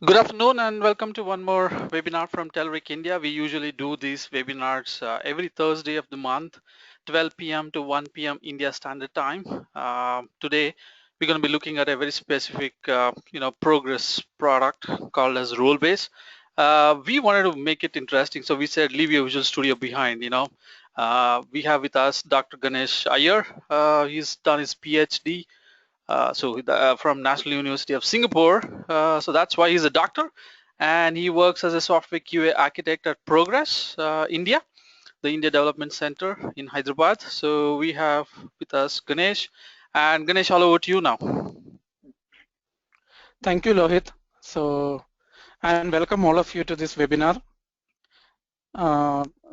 Good afternoon and welcome to one more webinar from Telric India. We usually do these webinars every Thursday of the month, 12 p.m. to 1 p.m. India Standard Time. Today, we're going to be looking at a very specific, progress product called as Rolebase. We wanted to make it interesting, so we said leave your Visual Studio behind. We have with us Dr. Ganesh Iyer. He's done his PhD from National University of Singapore. So that's why he's a doctor, and he works as a software QA architect at Progress India, the India Development Center in Hyderabad. So we have with us Ganesh, and Ganesh, all over to you now. Thank you, Lohit. And welcome all of you to this webinar.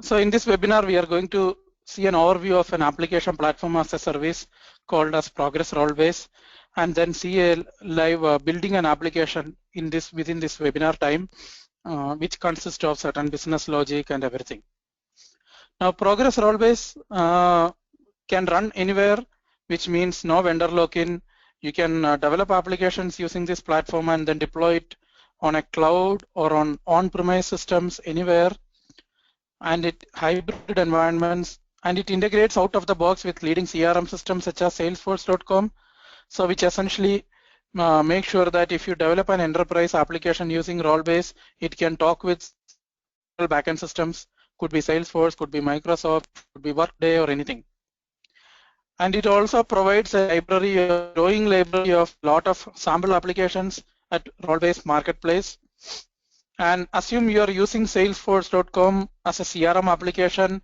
So in this webinar, we are going to see an overview of an application platform as a service called as Progress Rolebase, and then see a live building an application within this webinar time, which consists of certain business logic and everything. Now, Progress Rolebase can run anywhere, which means no vendor lock-in. You can develop applications using this platform and then deploy it on a cloud or on on-premise systems anywhere, and it hybrid environments, and it integrates out of the box with leading CRM systems such as Salesforce.com. So which essentially make sure that if you develop an enterprise application using Rolebase, it can talk with backend systems, could be Salesforce, could be Microsoft, could be Workday or anything. And it also provides a library, a growing library of lot of sample applications at Rolebase Marketplace. And assume you are using Salesforce.com as a CRM application,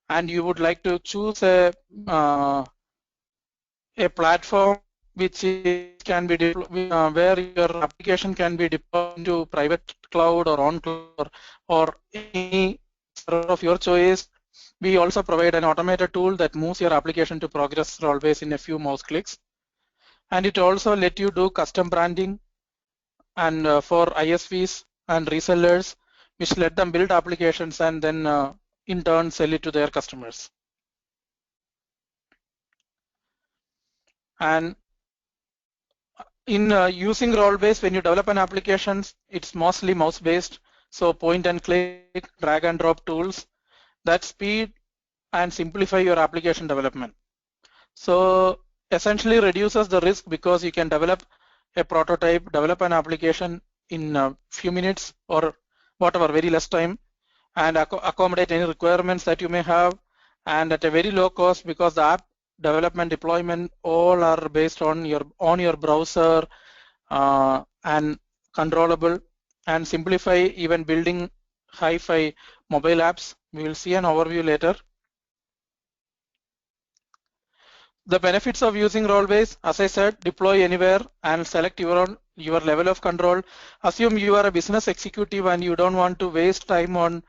and you would like to choose a platform which can be where your application can be deployed into private cloud or on cloud or any server of your choice. We also provide an automated tool that moves your application to Progress Rolebase in a few mouse clicks. And it also let you do custom branding and for ISVs and resellers, which let them build applications and then in turn sell it to their customers. And in using Rolebase, when you develop an application, it's mostly mouse-based, so point and click, drag and drop tools that speed and simplify your application development. So essentially reduces the risk because you can develop a prototype, develop an application in a few minutes or whatever, very less time, and accommodate any requirements that you may have, and at a very low cost because the app development deployment all are based on your browser and controllable, and simplify even building hi-fi mobile apps. We will see an overview later. The benefits of using Rolebase, as I said, deploy anywhere and select your level of control. Assume you are a business executive and you don't want to waste time on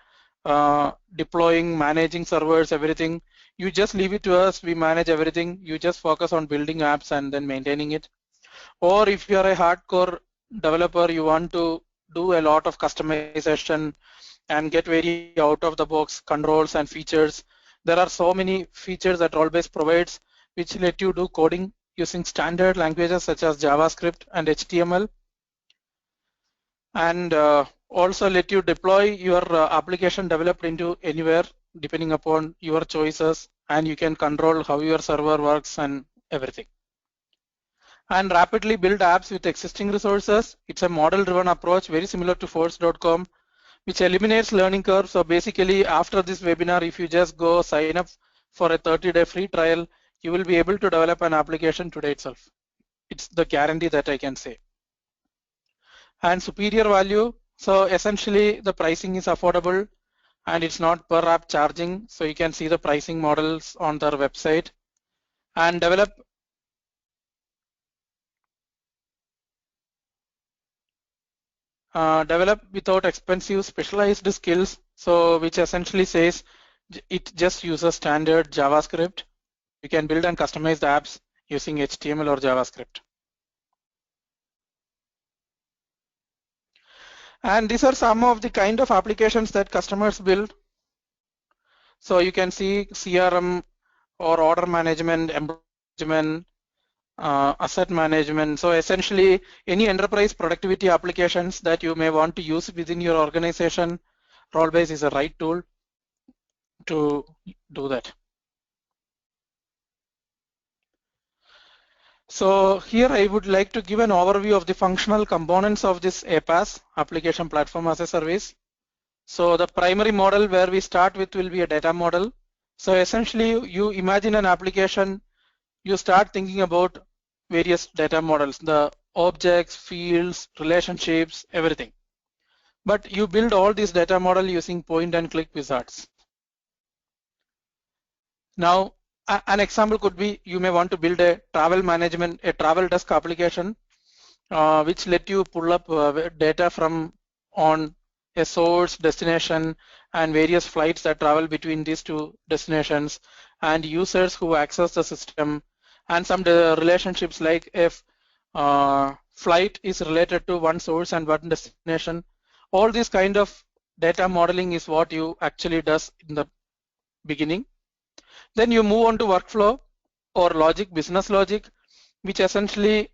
deploying, managing servers, everything. You just leave it to us. We manage everything. You just focus on building apps and then maintaining it. Or if you are a hardcore developer, you want to do a lot of customization and get very out of the box controls and features. There are so many features that Rolebase provides which let you do coding using standard languages such as JavaScript and HTML, and also let you deploy your application developed into anywhere depending upon your choices, and you can control how your server works and everything. And rapidly build apps with existing resources. It's a model-driven approach, very similar to Force.com, which eliminates learning curve. So basically, after this webinar, if you just go sign up for a 30-day free trial, you will be able to develop an application today itself. It's the guarantee that I can say. And superior value. So essentially, the pricing is affordable and it's not per app charging. So you can see the pricing models on their website. And develop without expensive specialized skills. So which essentially says it just uses standard JavaScript. You can build and customize the apps using HTML or JavaScript. And these are some of the kind of applications that customers build. So you can see CRM or order management, employee management, asset management. So essentially, any enterprise productivity applications that you may want to use within your organization, Rollbase is the right tool to do that. So here I would like to give an overview of the functional components of this APaaS, Application Platform as a Service. So the primary model where we start with will be a data model. So essentially you imagine an application, you start thinking about various data models, the objects, fields, relationships, everything. But you build all these data model using point and click wizards. Now, an example could be you may want to build a travel management, a travel desk application, which let you pull up data from on a source, destination, and various flights that travel between these two destinations, and users who access the system, and some relationships like if flight is related to one source and one destination. All this kind of data modeling is what you actually does in the beginning. Then you move on to workflow or logic, business logic, which essentially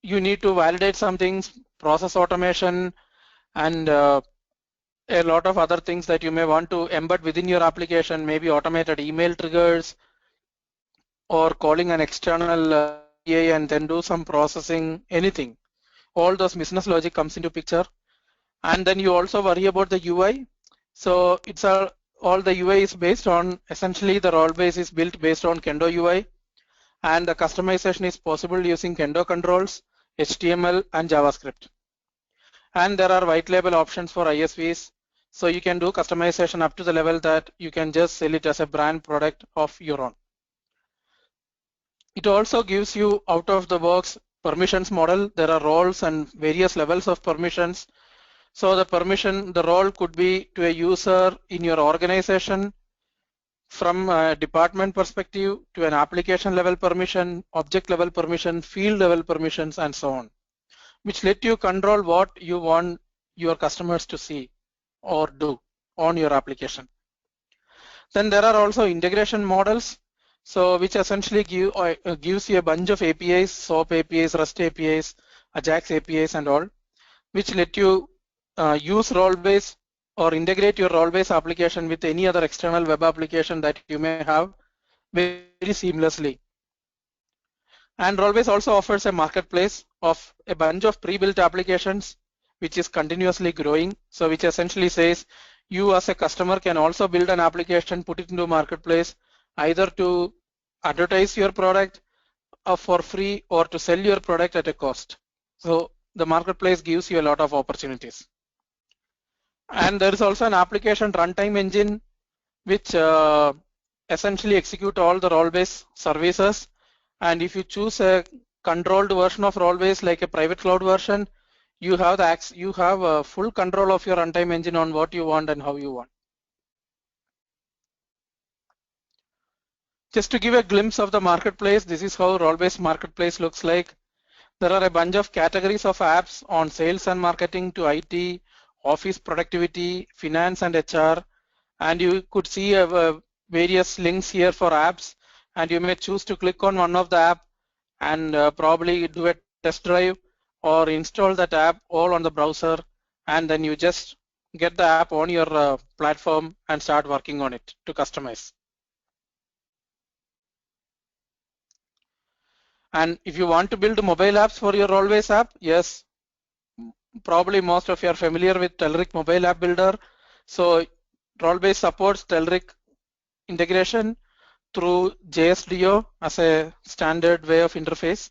you need to validate some things, process automation, and a lot of other things that you may want to embed within your application, maybe automated email triggers or calling an external API and then do some processing, anything. All those business logic comes into picture. And then you also worry about the UI. So it's all the UI is based on, essentially the Rollbase is built based on Kendo UI, and the customization is possible using Kendo controls, HTML and JavaScript. And there are white label options for ISVs. So you can do customization up to the level that you can just sell it as a brand product of your own. It also gives you out of the box permissions model. There are roles and various levels of permissions. So the role could be to a user in your organization, from a department perspective to an application level permission, object level permission, field level permissions, and so on, which let you control what you want your customers to see or do on your application. Then there are also integration models, so which essentially gives you a bunch of APIs, SOAP APIs, REST APIs, AJAX APIs, and all, which let you use Rollbase or integrate your Rollbase application with any other external web application that you may have very seamlessly. And Rollbase also offers a marketplace of a bunch of pre-built applications, which is continuously growing. So which essentially says you as a customer can also build an application, put it into marketplace, either to advertise your product for free or to sell your product at a cost. So the marketplace gives you a lot of opportunities. And there is also an application runtime engine, which essentially execute all the Rollbase services. And if you choose a controlled version of Rollbase, like a private cloud version, you have full control of your runtime engine on what you want and how you want. Just to give a glimpse of the marketplace, this is how Rollbase marketplace looks like. There are a bunch of categories of apps on sales and marketing to IT, office productivity, finance and HR, and you could see various links here for apps, and you may choose to click on one of the app and probably do a test drive or install that app all on the browser, and then you just get the app on your platform and start working on it to customize. And if you want to build mobile apps for your Rollbase app, yes, probably most of you are familiar with Telerik mobile app builder. So Rollbase supports Telerik integration through JSDO as a standard way of interface,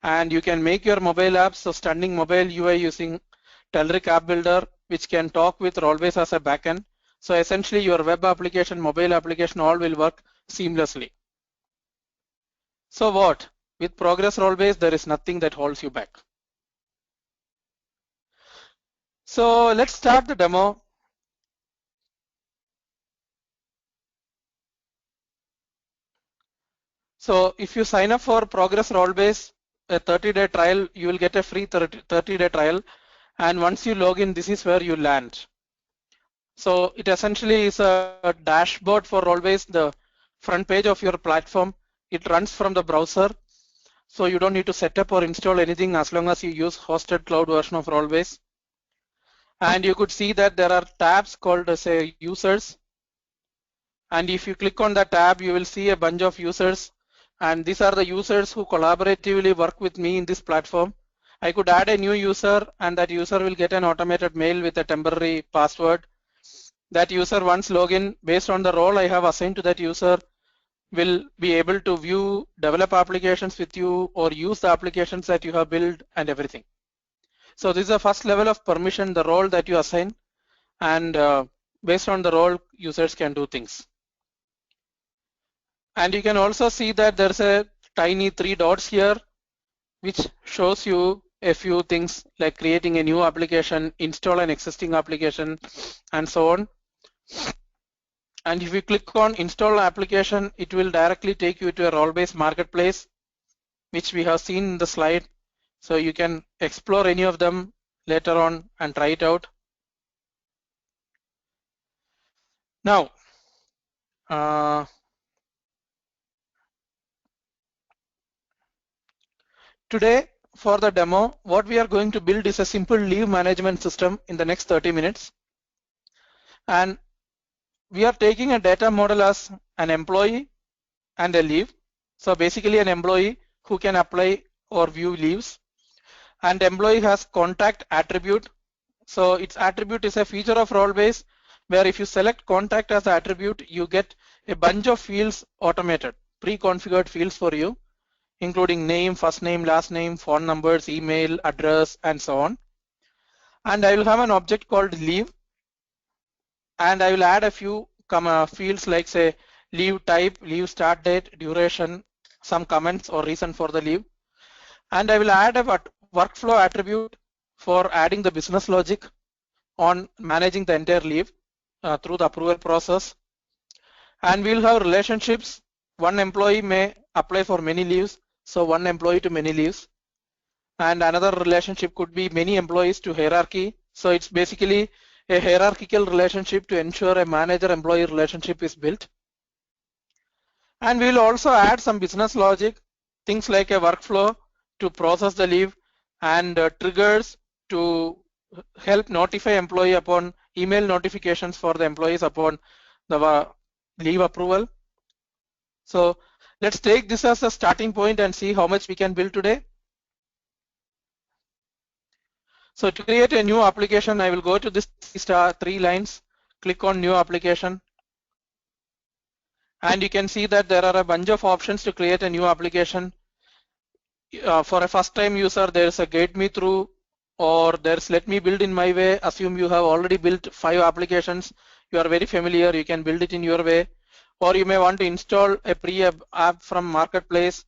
and you can make your mobile apps so stunning mobile UI using Telerik app builder, which can talk with Rollbase as a backend. So essentially your web application, mobile application, all will work seamlessly. So what? With Progress Rollbase, there is nothing that holds you back. So let's start the demo. So if you sign up for Progress Rollbase, a 30-day trial, you will get a free 30-day trial. And once you log in, this is where you land. So it essentially is a dashboard for Rollbase, the front page of your platform. It runs from the browser. So you don't need to set up or install anything as long as you use hosted cloud version of Rollbase. And you could see that there are tabs called say users. And if you click on the tab, you will see a bunch of users. And these are the users who collaboratively work with me in this platform. I could add a new user, and that user will get an automated mail with a temporary password. That user, once login, based on the role I have assigned to that user, will be able to view, develop applications with you, or use the applications that you have built and everything. So this is the first level of permission, the role that you assign, and based on the role, users can do things. And you can also see that there's a tiny 3 dots here, which shows you a few things like creating a new application, install an existing application, and so on. And if you click on install application, it will directly take you to a role-based marketplace, which we have seen in the slide. So you can explore any of them later on and try it out. Now, today for the demo, what we are going to build is a simple leave management system in the next 30 minutes. And we are taking a data model as an employee and a leave. So basically an employee who can apply or view leaves, and employee has contact attribute. So its attribute is a feature of Rollbase where if you select contact as attribute, you get a bunch of fields automated, pre-configured fields for you, including name, first name, last name, phone numbers, email, address, and so on. And I will have an object called leave, and I will add a few fields like say leave type, leave start date, duration, some comments or reason for the leave. And I will add a workflow attribute for adding the business logic on managing the entire leave through the approval process. And we'll have relationships. One employee may apply for many leaves, so one employee to many leaves. And another relationship could be many employees to hierarchy. So it's basically a hierarchical relationship to ensure a manager-employee relationship is built. And we will also add some business logic, things like a workflow to process the leave, and triggers to help notify employee upon email notifications for the employees upon the leave approval. So let's take this as a starting point and see how much we can build today. So to create a new application, I will go to this 3 lines, click on new application. And you can see that there are a bunch of options to create a new application. For a first time user, there's a guide me through, or there's let me build in my way. Assume you have already built 5 applications. You are very familiar, you can build it in your way. Or you may want to install a pre-app from marketplace.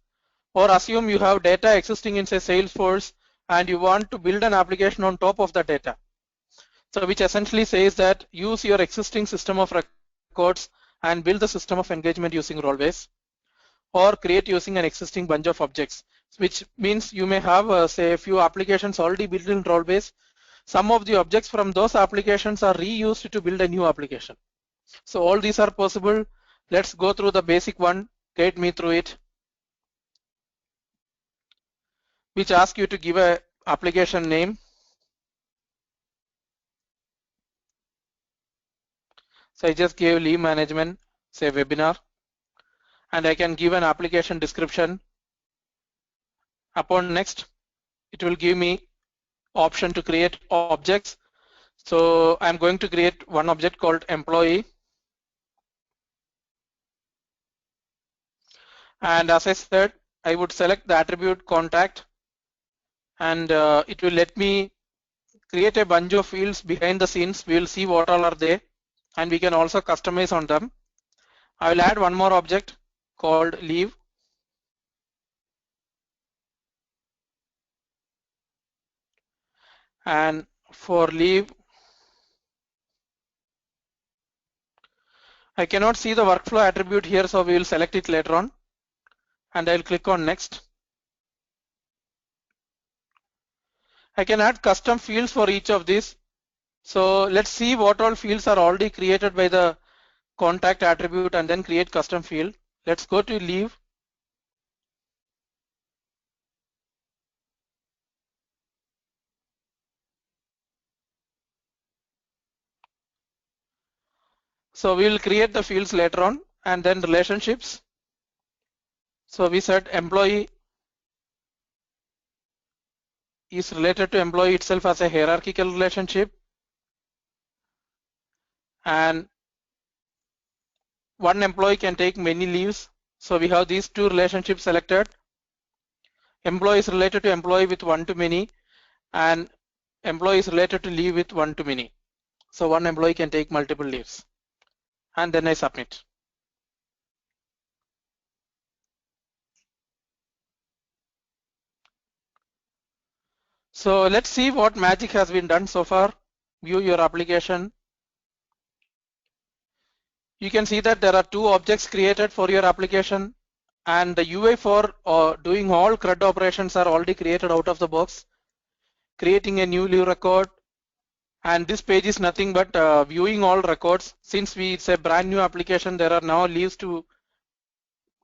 Or assume you have data existing in say Salesforce and you want to build an application on top of the data. So which essentially says that use your existing system of records and build the system of engagement using Rollbase, or create using an existing bunch of objects, which means you may have say a few applications already built in Rollbase. Some of the objects from those applications are reused to build a new application. So all these are possible. Let's go through the basic one, guide me through it, which asks you to give a application name. So I just gave leave management, say webinar, and I can give an application description. Upon next, it will give me option to create objects. So I'm going to create one object called employee. And as I said, I would select the attribute contact, and it will let me create a bunch of fields behind the scenes. We will see what all are there, and we can also customize on them. I will add one more object called leave. And for leave, I cannot see the workflow attribute here, so we will select it later on. And I'll click on next. I can add custom fields for each of these. So let's see what all fields are already created by the contact attribute and then create custom field. Let's go to leave. So we will create the fields later on, and then relationships. So we said employee is related to employee itself as a hierarchical relationship, and one employee can take many leaves. So we have these two relationships selected. Employee is related to employee with one to many, and employee is related to leave with one to many. So one employee can take multiple leaves, and then I submit. So let's see what magic has been done so far. View your application. You can see that there are two objects created for your application, and the UI for doing all CRUD operations are already created out of the box. Creating a new leave record, and this page is nothing but viewing all records. Since it's a brand new application, there are now leaves to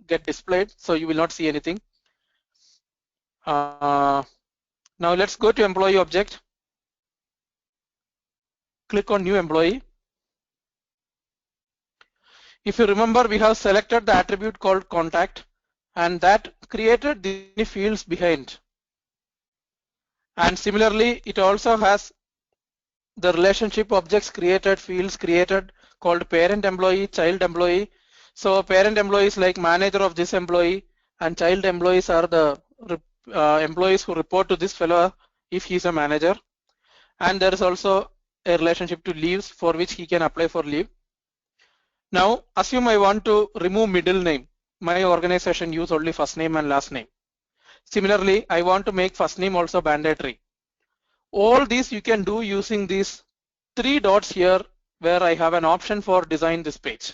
get displayed, so you will not see anything. Now let's go to employee object. Click on new employee. If you remember, we have selected the attribute called contact, and that created the fields behind. And similarly, it also has the relationship objects created, fields created called parent employee, child employee. So parent employee is like manager of this employee, and child employees are the employees who report to this fellow if he's a manager. And there is also a relationship to leaves for which he can apply for leave. Now assume I want to remove middle name. My organization use only first name and last name. Similarly, I want to make first name also mandatory. All these you can do using these three dots here, where I have an option for design this page.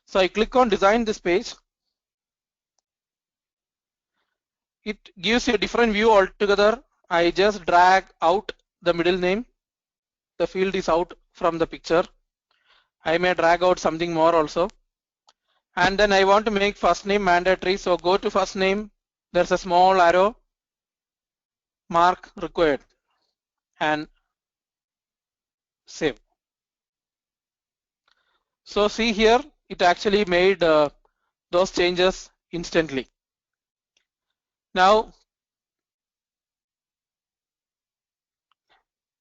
So I click on design this page. It gives you a different view altogether. I just drag out the middle name. The field is out from the picture. I may drag out something more also. And then I want to make first name mandatory. So go to first name. There's a small arrow. Mark required. And save. So see here, it actually made those changes instantly. Now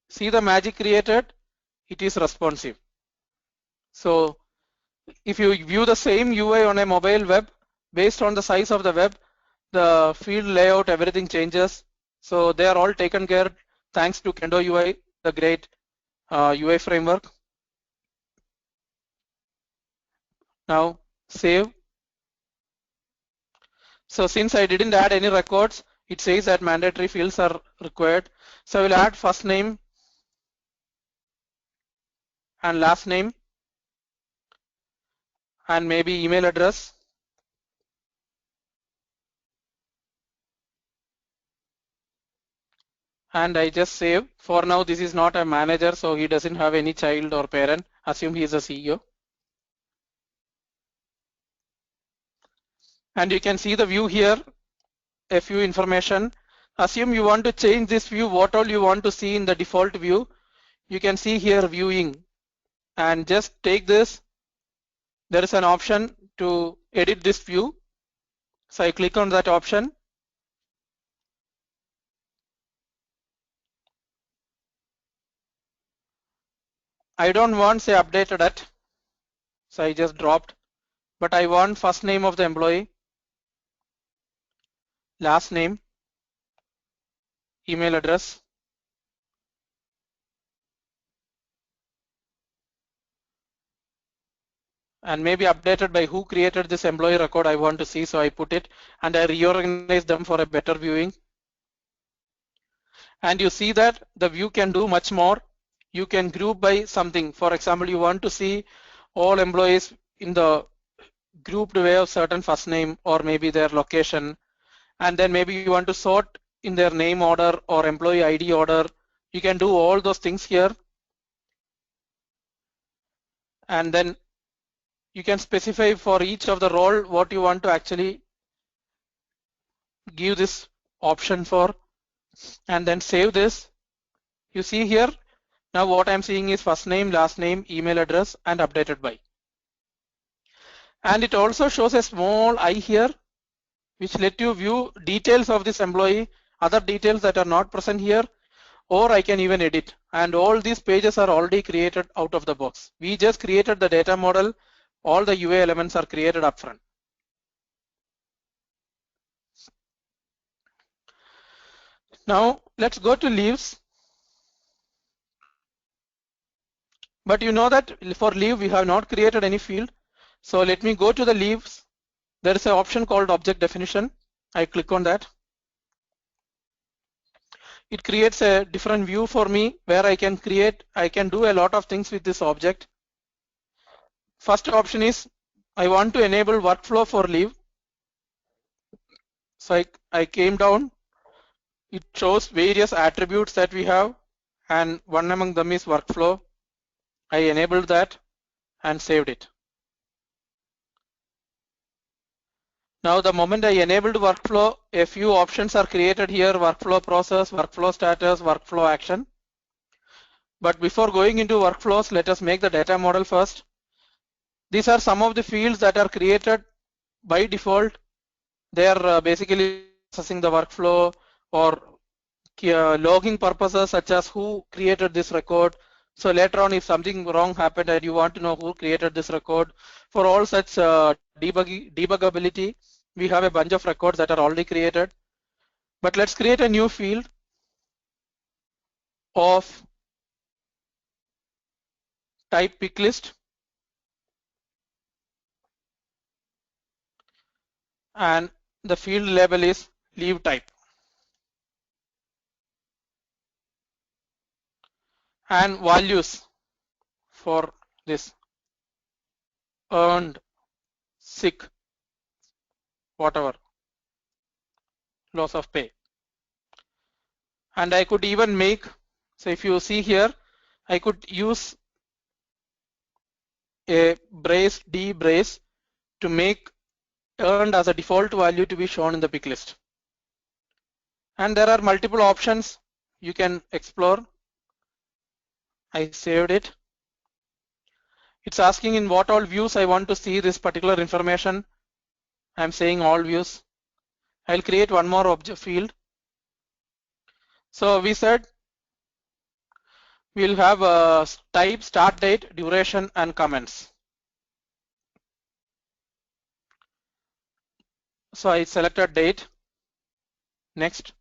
see the magic created, it is responsive. So if you view the same UI on a mobile web, based on the size of the web, the field layout, everything changes. So they are all taken care thanks to Kendo UI, the great UI framework. Now save. So since I didn't add any records, it says that mandatory fields are required. So I will add first name and last name and maybe email address. And I just save. For now, this is not a manager, so he doesn't have any child or parent. Assume he is a CEO. And you can see the view here, a few information. Assume you want to change this view, what all you want to see in the default view. You can see here viewing, and just take this. There is an option to edit this view. So I click on that option. I don't want say updated at, so I just dropped, but I want first name of the employee, last name, email address, and maybe updated by who created this employee record I want to see, so I put it and I reorganize them for a better viewing. And you see that the view can do much more. You can group by something. For example, you want to see all employees in the grouped way of certain first name or maybe their location, and then maybe you want to sort in their name order or employee ID order. You can do all those things here, and then you can specify for each of the role what you want to actually give this option for, and then save this. You see here Now what I'm seeing is first name, last name, email address, and updated by. And it also shows a small I here, which let you view details of this employee, other details that are not present here, or I can even edit. And all these pages are already created out of the box. We just created the data model. All the UA elements are created upfront. Now let's go to leaves. But you know that for leave we have not created any field. So let me go to the leaves. There is an option called object definition. I click on that. It creates a different view for me where I can do a lot of things with this object. First option is I want to enable workflow for leave. So I came down. It shows various attributes that we have, and one among them is workflow. I enabled that and saved it. Now the moment I enabled workflow, a few options are created here: workflow process, workflow status, workflow action. But before going into workflows, let us make the data model first. These are some of the fields that are created by default. They are basically processing the workflow or logging purposes, such as who created this record. So later on, if something wrong happened and you want to know who created this record, for all such debuggability, we have a bunch of records that are already created. But let's create a new field of type pick list, and the field label is leave type. And values for this: earned, sick, whatever, loss of pay. And I could even make, so if you see here, I could use a brace, D brace, to make earned as a default value to be shown in the pick list. And there are multiple options you can explore. I saved it. It's asking in what all views I want to see this particular information. I'm saying all views. I'll create one more object field. So we said we'll have a type, start date, duration, and comments. So I selected date. Next.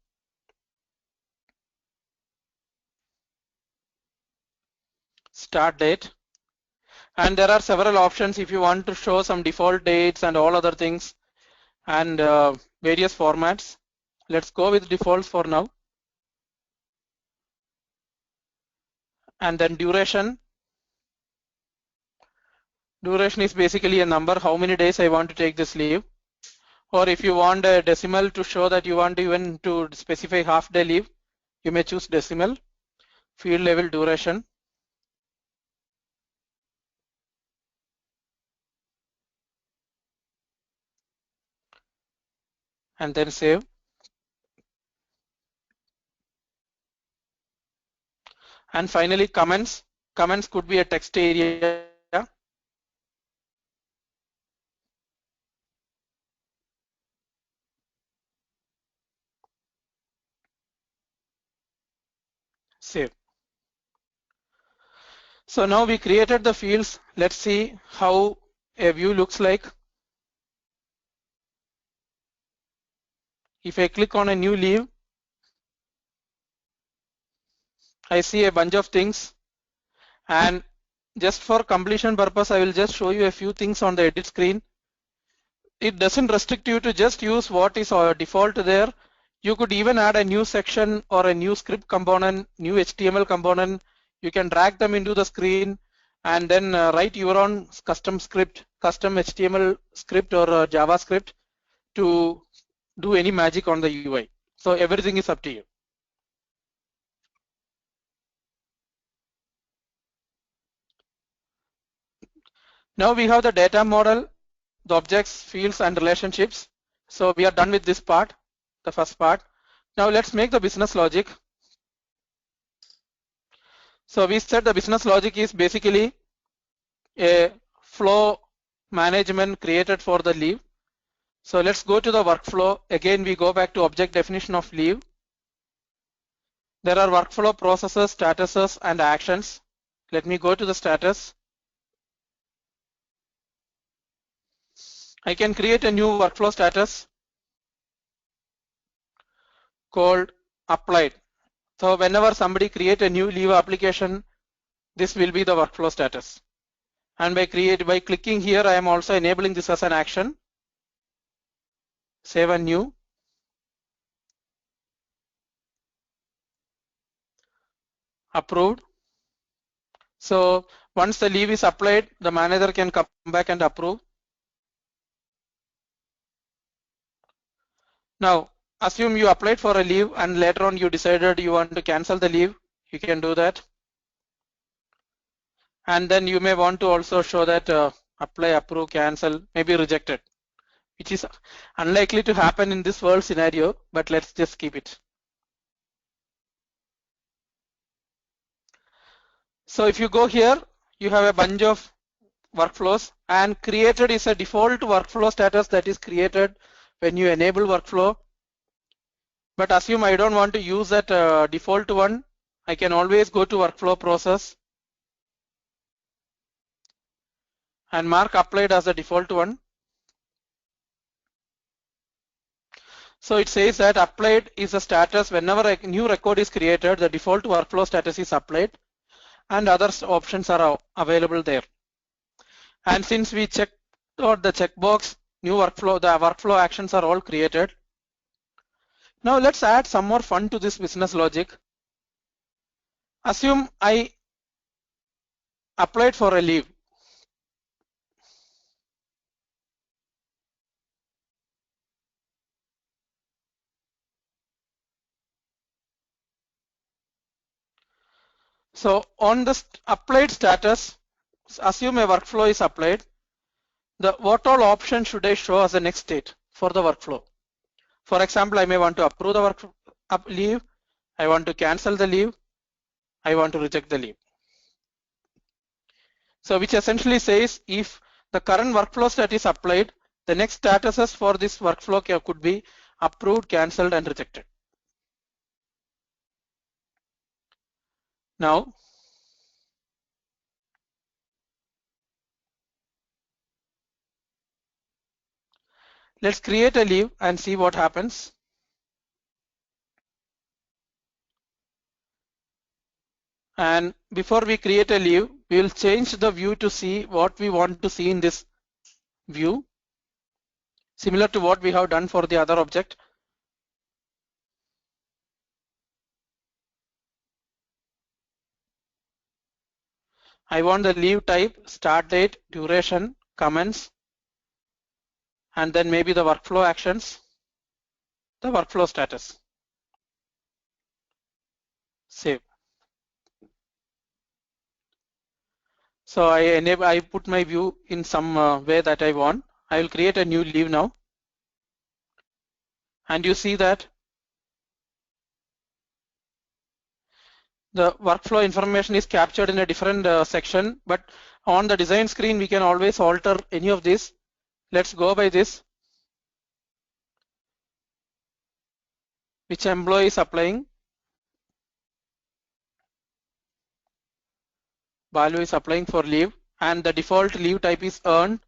Start date. And there are several options if you want to show some default dates and all other things, and various formats. Let's go with defaults for now. And then duration. Duration is basically a number, how many days I want to take this leave. Or if you want a decimal to show that you want even to specify half-day leave, you may choose decimal. Field level duration. And then save. And finally, comments. Comments could be a text area. Save. So now we created the fields. Let's see how a view looks like. If I click on a new leave, I see a bunch of things, and just for completion purpose, I will just show you a few things on the edit screen. It doesn't restrict you to just use what is default there. You could even add a new section or a new script component, new HTML component. You can drag them into the screen and then write your own custom script, custom HTML script or JavaScript to do any magic on the UI. So everything is up to you. Now we have the data model, the objects, fields, and relationships. So we are done with this part, the first part. Now let's make the business logic. So we said the business logic is basically a flow management created for the leave. So let's go to the workflow. Again, we go back to object definition of leave. There are workflow processes, statuses, and actions. Let me go to the status. I can create a new workflow status called applied. So whenever somebody create a new leave application, this will be the workflow status. And by clicking here, I am also enabling this as an action. Save and new. Approved. So once the leave is applied, the manager can come back and approve. Now, assume you applied for a leave and later on you decided you want to cancel the leave. You can do that. And then you may want to also show that apply, approve, cancel, maybe rejected, which is unlikely to happen in this world scenario, but let's just keep it. So if you go here, you have a bunch of workflows, and created is a default workflow status that is created when you enable workflow. But assume I don't want to use that default one. I can always go to workflow process and mark applied as the default one. So it says that applied is a status whenever a new record is created, the default workflow status is applied, and other options are available there. And since we checked out the checkbox, new workflow, the workflow actions are all created. Now let's add some more fun to this business logic. Assume I applied for a leave. So on the applied status, assume a workflow is applied. What all options should I show as the next state for the workflow? For example, I may want to approve the leave. I want to cancel the leave. I want to reject the leave. So which essentially says if the current workflow state is applied, the next statuses for this workflow could be approved, cancelled, and rejected. Now, let's create a leave and see what happens. And before we create a leave, we will change the view to see what we want to see in this view, similar to what we have done for the other object. I want the leave type, start date, duration, comments, and then maybe the workflow actions, the workflow status. Save. So I put my view in some way that I want. I will create a new leave now. And you see that the workflow information is captured in a different section, but on the design screen, we can always alter any of this. Let's go by this. Which employee is applying? Balu is applying for leave, and the default leave type is earned.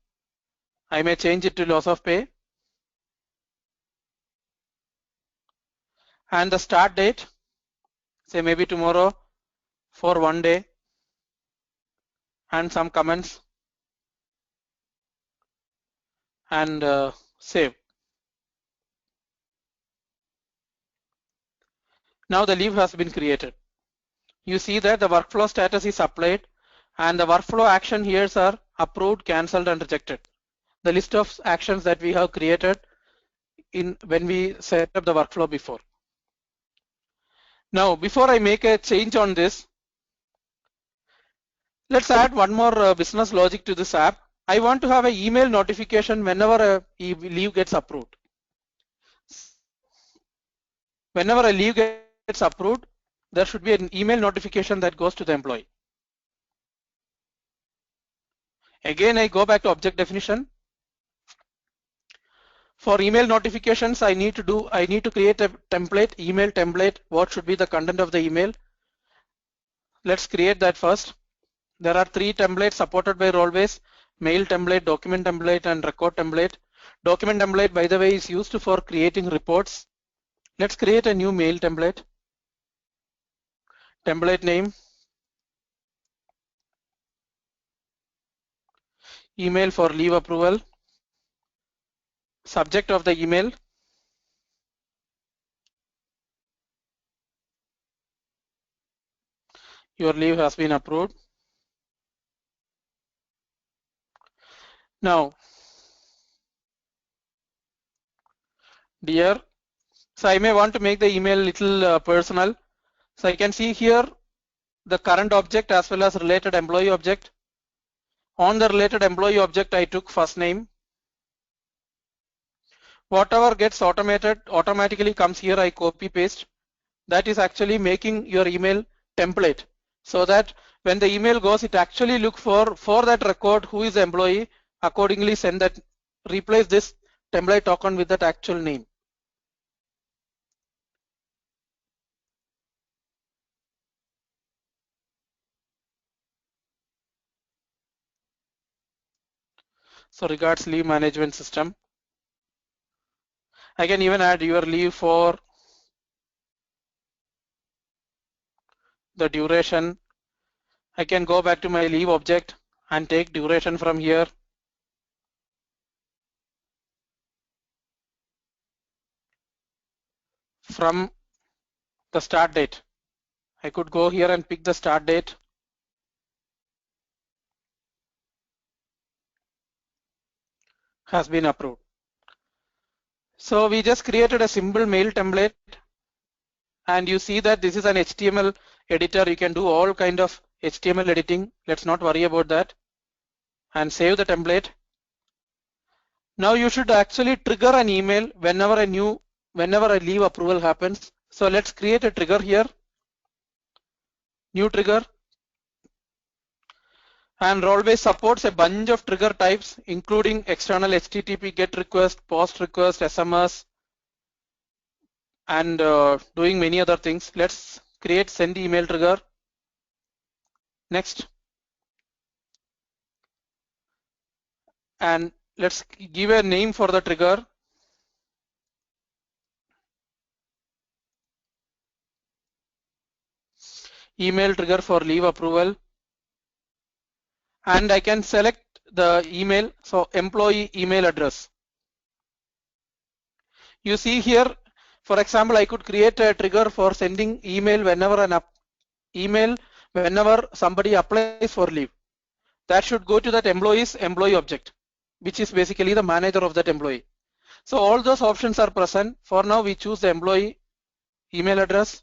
I may change it to loss of pay. And the start date, say maybe tomorrow for 1 day, and some comments, and save. Now the leave has been created. You see that the workflow status is applied, and the workflow action here are approved, cancelled, and rejected. The list of actions that we have created when we set up the workflow before. Now, before I make a change on this, let's add one more business logic to this app. I want to have an email notification whenever a leave gets approved. Whenever a leave gets approved, there should be an email notification that goes to the employee. Again, I go back to object definition. For email notifications, I need to create a template, email template. What should be the content of the email? Let's create that first. There are 3 templates supported by Rollbase: mail template, document template, and record template. Document template, by the way, is used for creating reports. Let's create a new mail template. Template name, email for leave approval. Subject of the email, your leave has been approved. Now, dear, so I may want to make the email little personal. So I can see here the current object as well as related employee object. On the related employee object, I took first name. Whatever gets automatically comes here, I copy paste. That is actually making your email template, so that when the email goes, it actually look for that record who is the employee, accordingly send that, replace this template token with that actual name. So regards leave management system. I can even add your leave for the duration. I can go back to my leave object and take duration from here. From the start date, I could go here and pick the start date. Has been approved. So we just created a simple mail template, and you see that this is an HTML editor. You can do all kind of HTML editing. Let's not worry about that, and save the template. Now you should actually trigger an email whenever a leave approval happens. So let's create a trigger here. New trigger. And Rollbase supports a bunch of trigger types, including external HTTP GET request, POST request, SMS, and doing many other things. Let's create send email trigger. Next. And let's give a name for the trigger. Email trigger for leave approval. And I can select the email, so employee email address. You see here, for example, I could create a trigger for sending email whenever somebody applies for leave. That should go to that employee's employee object, which is basically the manager of that employee. So all those options are present. For now, we choose the employee email address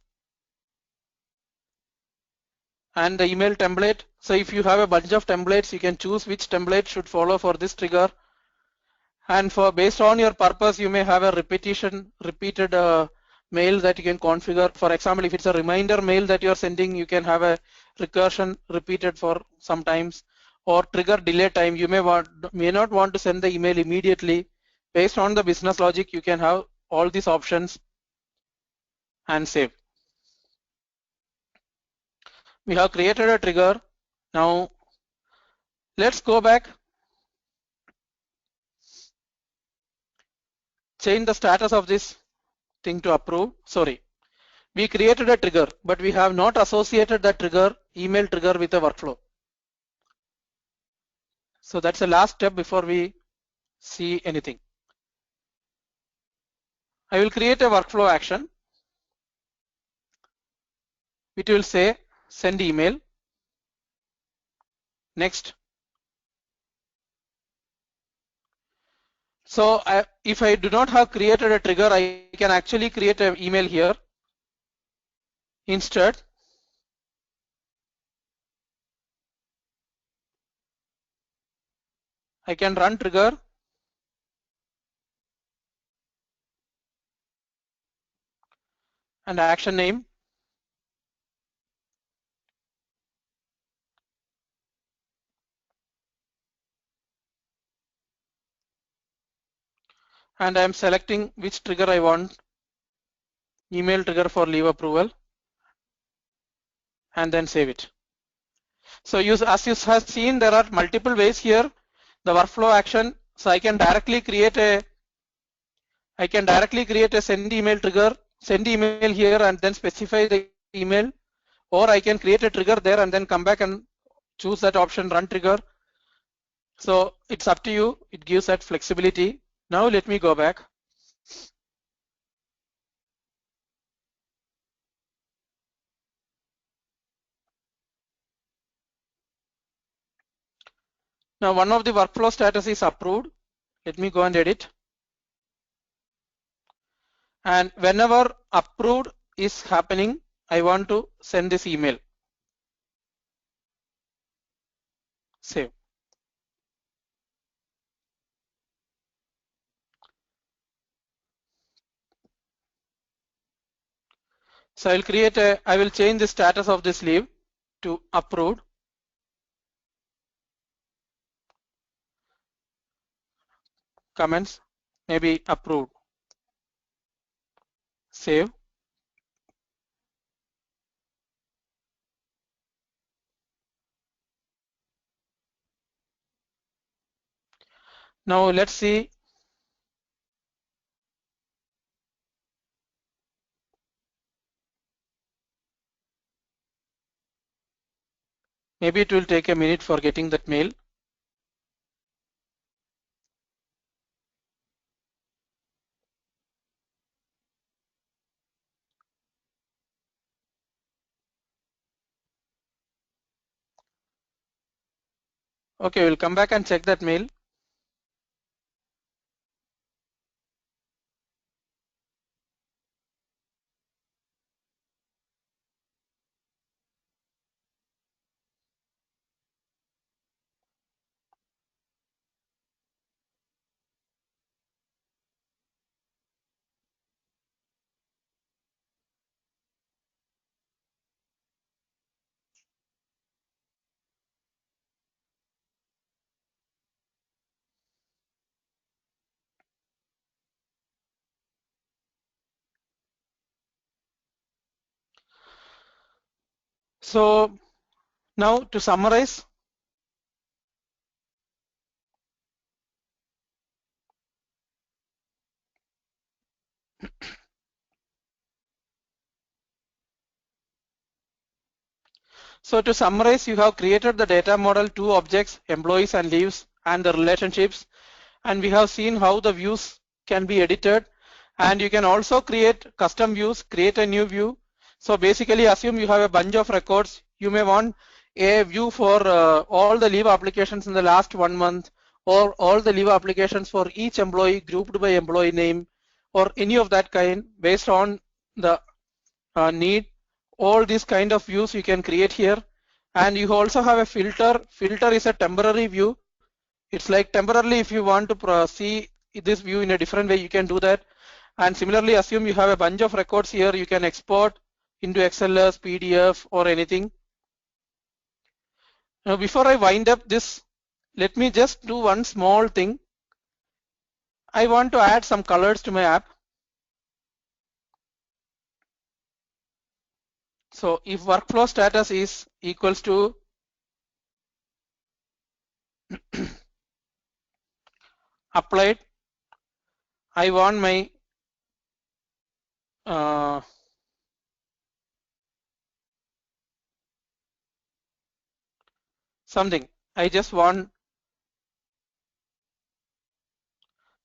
and the email template. So if you have a bunch of templates, you can choose which template should follow for this trigger. And for based on your purpose, you may have a repeated mail that you can configure. For example, if it's a reminder mail that you're sending, you can have a recursion repeated for sometimes, or trigger delay time. You may not want to send the email immediately. Based on the business logic, you can have all these options and save. We have created a trigger. Now let's go back. Change the status of this thing to approve. Sorry. We created a trigger, but we have not associated that trigger, email trigger, with a workflow. So that's the last step before we see anything. I will create a workflow action. It will say send email. Next. So if I do not have created a trigger, I can actually create an email here. Instead, I can run trigger and action name. and I'm selecting which trigger I want, email trigger for leave approval, and then save it. So as you have seen, there are multiple ways here, the workflow action. So I can directly create a send email trigger, send email here and then specify the email, or I can create a trigger there and then come back and choose that option, run trigger. So it's up to you, it gives that flexibility. Now let me go back. Now one of the workflow status is approved. Let me go and edit. And whenever approved is happening, I want to send this email. Save. So I will change the status of this leave to approved. Comments, maybe approved. Save. Now let's see. Maybe it will take a minute for getting that mail. Okay, we'll come back and check that mail. So now to summarize, you have created the data model, two objects, employees and leaves, and the relationships. And we have seen how the views can be edited. And you can also create custom views, create a new view. So basically, assume you have a bunch of records. You may want a view for all the leave applications in the last 1 month, or all the leave applications for each employee grouped by employee name, or any of that kind based on the need. All these kind of views you can create here. And you also have a filter. Filter is a temporary view. It's like temporarily, if you want to see this view in a different way, you can do that. And similarly, assume you have a bunch of records here, you can export into XLS, PDF, or anything. Now, before I wind up this, let me just do one small thing. I want to add some colors to my app. So if workflow status is equals to applied, I want my something. I just want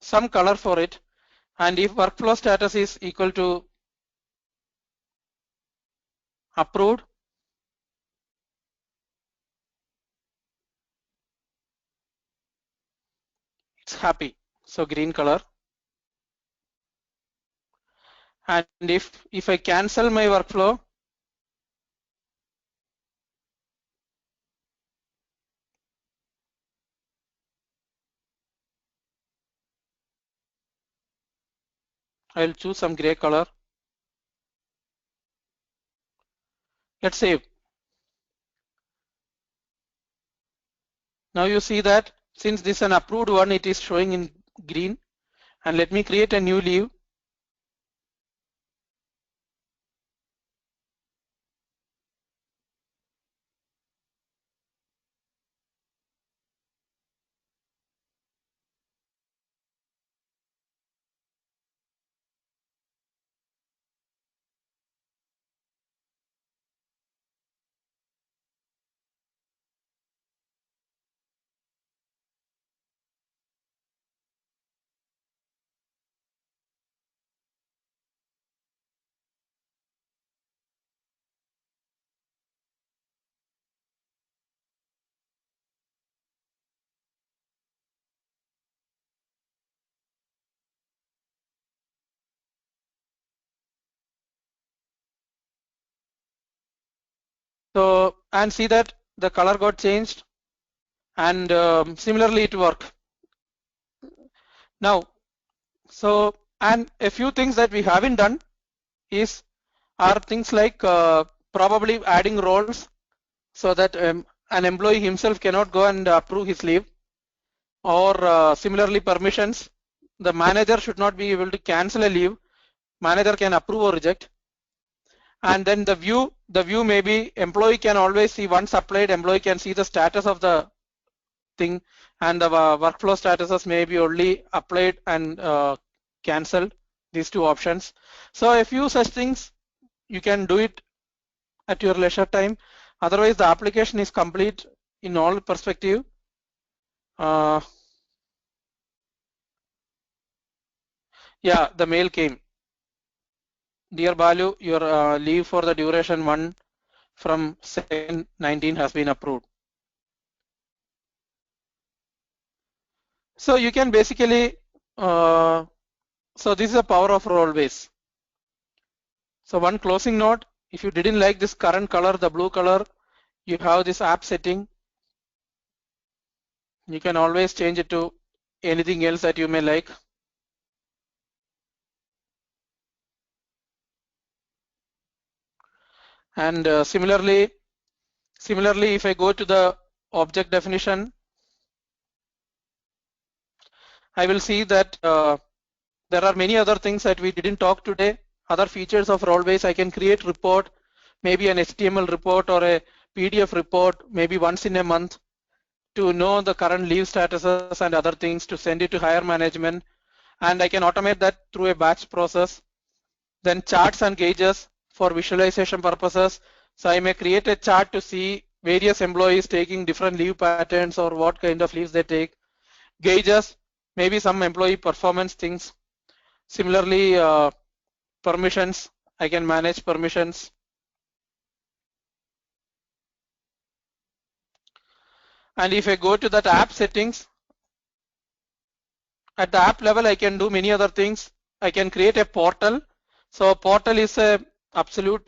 some color for it. And if workflow status is equal to approved, it's happy. So green color. And if I cancel my workflow, I'll choose some gray color. Let's save. Now you see that since this is an approved one, it is showing in green. And let me create a new leave. So, and see that the color got changed, and similarly it worked. Now, so, and a few things that we haven't done are things like probably adding roles so that an employee himself cannot go and approve his leave, or similarly permissions. The manager should not be able to cancel a leave. Manager can approve or reject. And then the view may be employee can always see once applied, employee can see the status of the thing, and the workflow statuses may be only applied and cancelled, these two options. So a few such things you can do it at your leisure time. Otherwise, the application is complete in all perspective. Yeah, the mail came. Dear Balu, your leave for the duration 1 from 2/19 has been approved. So you can basically, so this is the power of role base. So one closing note, if you didn't like this current color, the blue color, you have this app setting. You can always change it to anything else that you may like. And similarly, if I go to the object definition, I will see that there are many other things that we didn't talk today. Other features of role-based, I can create report, maybe an HTML report or a PDF report, maybe once in a month, to know the current leave statuses and other things, to send it to higher management. And I can automate that through a batch process. Then charts and gauges for visualization purposes. So I may create a chart to see various employees taking different leave patterns or what kind of leaves they take. Gauges, maybe some employee performance things. Similarly, permissions, I can manage permissions. And if I go to that app settings, at the app level, I can do many other things. I can create a portal. So portal is a absolute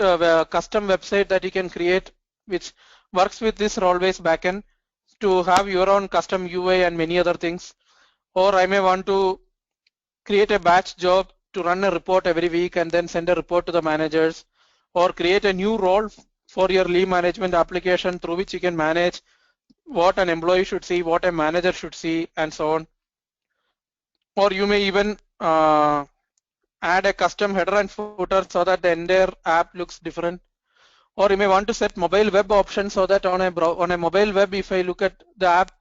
custom website that you can create, which works with this role-based backend to have your own custom UI and many other things. Or I may want to create a batch job to run a report every week and then send a report to the managers, or create a new role for your leave management application through which you can manage what an employee should see, what a manager should see, and so on. Or you may even add a custom header and footer so that the entire app looks different. Or you may want to set mobile web options so that on a mobile web, if I look at the app,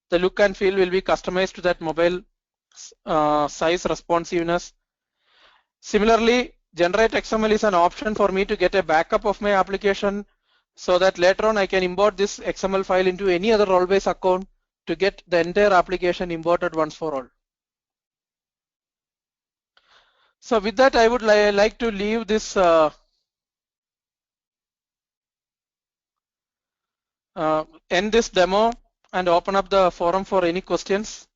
the look and feel will be customized to that mobile size responsiveness. Similarly, generate XML is an option for me to get a backup of my application so that later on I can import this XML file into any other role-based account to get the entire application imported once for all. So with that, I would like to leave this end this demo and open up the forum for any questions.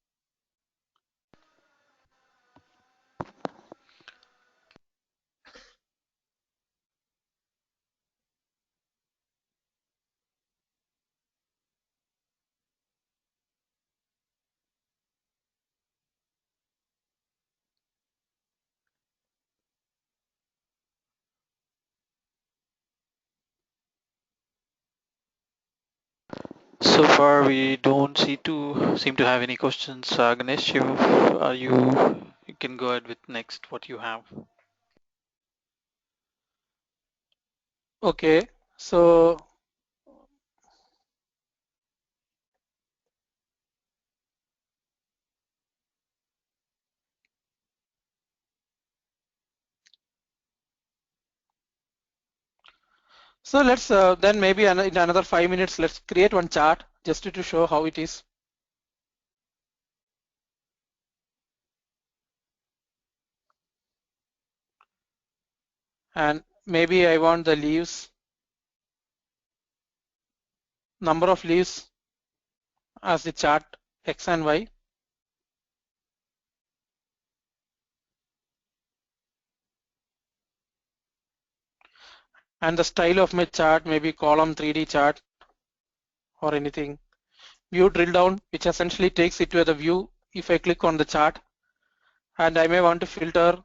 So far, we don't seem to have any questions. Ganesh, are you You can go ahead with next what you have. Okay, so let's then maybe in another 5 minutes, let's create one chart just to show how it is. And maybe I want the leaves, number of leaves as the chart X and Y. And the style of my chart, maybe column 3D chart or anything. View drill down, which essentially takes it to the view if I click on the chart. And I may want to filter.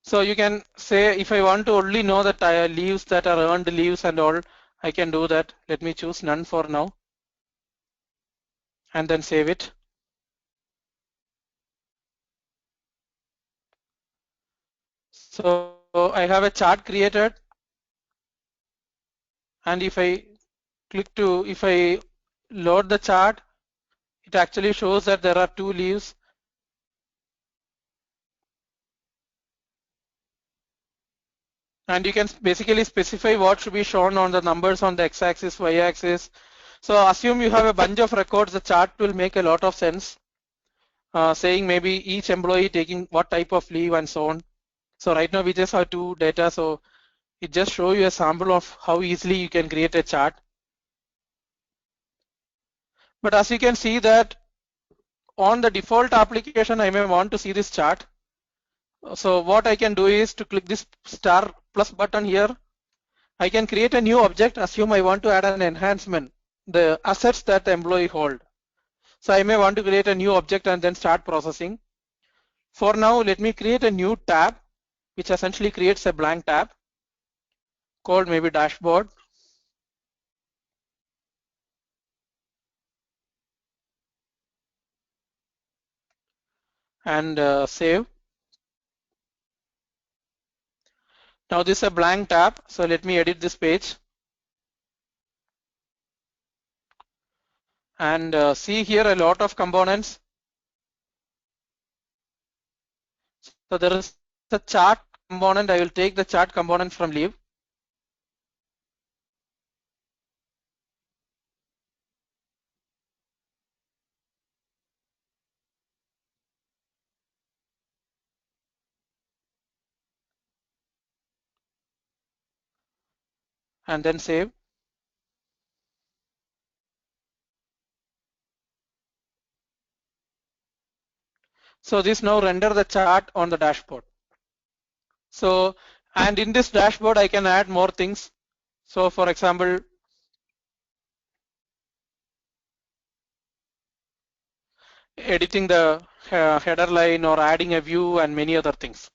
So you can say if I want to only know the leaves that are earned leaves and all, I can do that. Let me choose none for now and then save it. So I have a chart created, and if I if I load the chart, it actually shows that there are 2 leaves. And you can basically specify what should be shown on the numbers on the x-axis, y-axis. So assume you have a bunch of records, the chart will make a lot of sense, saying maybe each employee taking what type of leave and so on. So right now we just have 2 data, so it just shows you a sample of how easily you can create a chart. But as you can see that on the default application, I may want to see this chart. So what I can do is to click this star plus button here. I can create a new object. Assume I want to add an enhancement, the assets that the employee hold. So I may want to create a new object and then start processing. For now, let me create a new tab, which essentially creates a blank tab called maybe dashboard. And save. Now this is a blank tab, so let me edit this page. And see here a lot of components. So there is the chart component. I will take the chart component from leave. And then save. So this now render the chart on the dashboard. So, and in this dashboard, I can add more things. So for example, editing the header line or adding a view and many other things.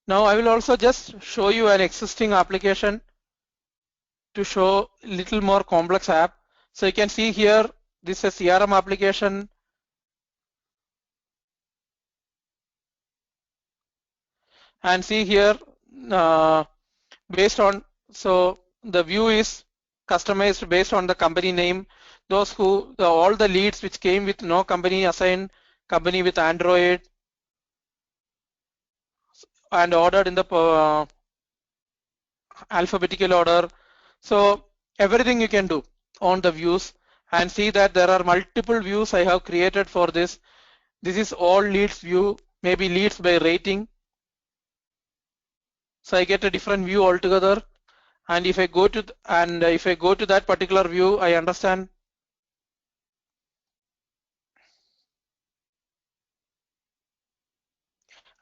Now I will also just show you an existing application to show little more complex app. So you can see here, this is a CRM application. And see here, based on, so the view is customized based on the company name. Those who, all the leads which came with no company assigned, company with Android, and ordered in the alphabetical order. So everything you can do on the views, and see that there are multiple views I have created for this. This is all leads view, maybe leads by rating. So I get a different view altogether. And if I go to that particular view, I understand.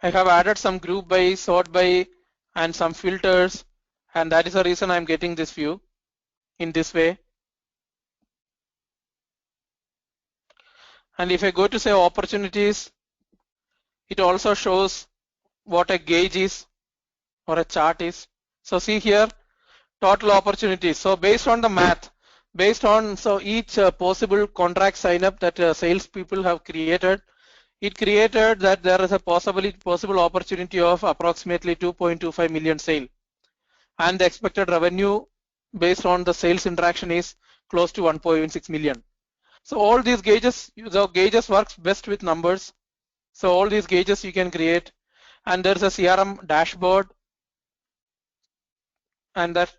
I have added some group by, sort by, and some filters, and that is the reason I'm getting this view in this way. And if I go to say opportunities, it also shows what a gauge is or a chart is. So see here, total opportunities. So based on the math, based on so each possible contract sign up that sales people have created, it created that there is a possible opportunity of approximately 2.25 million sale, and the expected revenue based on the sales interaction is close to 1.6 million. So all these gauges, the gauges works best with numbers. So all these gauges you can create, and there's a CRM dashboard, and that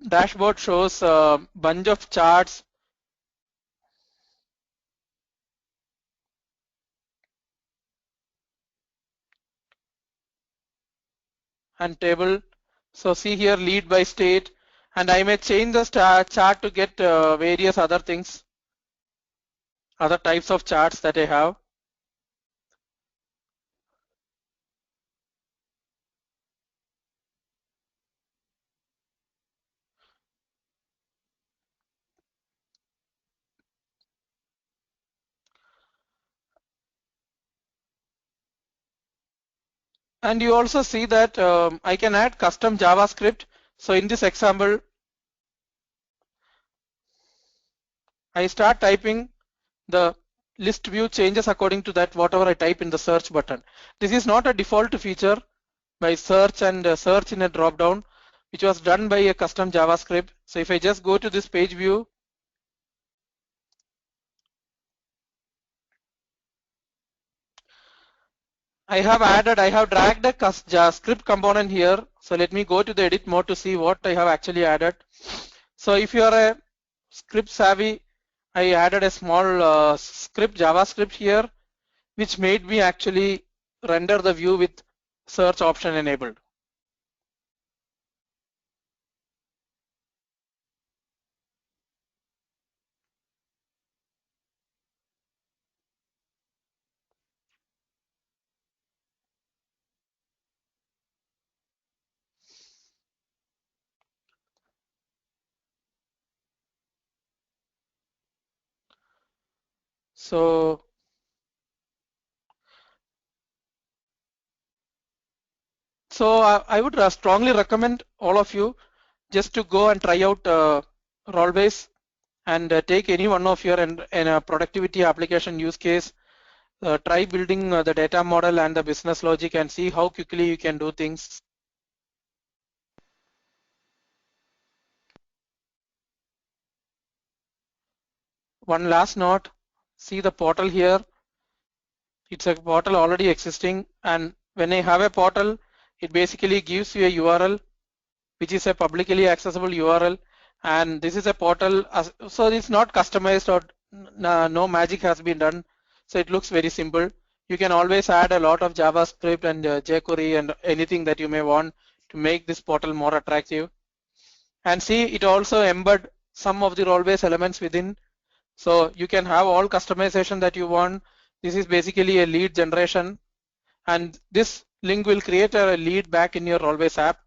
dashboard shows a bunch of charts and table. So see here lead by state, and I may change the chart to get various other things, other types of charts that I have. And you also see that I can add custom JavaScript. So in this example, I start typing, the list view changes according to that whatever I type in the search button. This is not a default feature by search and search in a drop down, which was done by a custom JavaScript. So if I just go to this page view, I have dragged a JavaScript component here. So let me go to the edit mode to see what I have actually added. So if you are a script savvy, I added a small script JavaScript here, which made me actually render the view with search option enabled. So I would strongly recommend all of you just to go and try out Rollbase and take any one of your in a productivity application use case. Try building the data model and the business logic and see how quickly you can do things. One last note, see the portal here. It's a portal already existing, and when I have a portal, it basically gives you a URL which is a publicly accessible URL, and this is a portal, so it's not customized or no magic has been done, so it looks very simple. You can always add a lot of JavaScript and jQuery and anything that you may want to make this portal more attractive. And see, it also embed some of the role-based elements within, so you can have all customization that you want. This is basically a lead generation, and this link will create a lead back in your role-based app.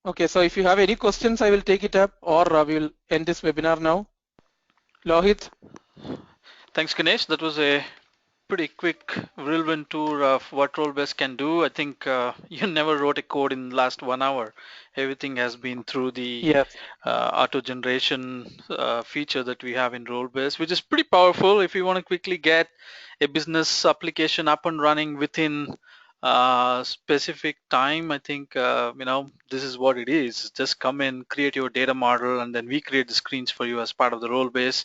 Okay, so if you have any questions, I will take it up, or we will end this webinar now. Lohit. Thanks, Ganesh. That was a pretty quick whirlwind tour of what Rollbase can do. I think you never wrote a code in the last 1 hour. Everything has been through the Yes. auto generation feature that we have in Rollbase, which is pretty powerful if you want to quickly get a business application up and running within specific time. I think this is what it is. Just come in, create your data model, and then we create the screens for you as part of the Rollbase,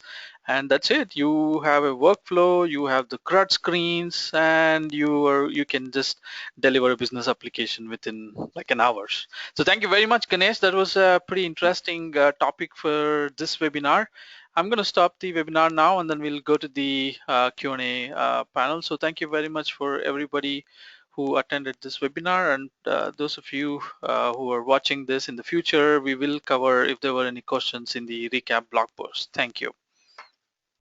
and that's it. You have a workflow, you have the CRUD screens, and you can just deliver a business application within like an hour. So thank you very much, Ganesh. That was a pretty interesting topic for this webinar. I'm going to stop the webinar now, and then we'll go to the Q&A panel. So thank you very much for everybody who attended this webinar, and those of you who are watching this in the future, we will cover if there were any questions in the recap blog post. Thank you.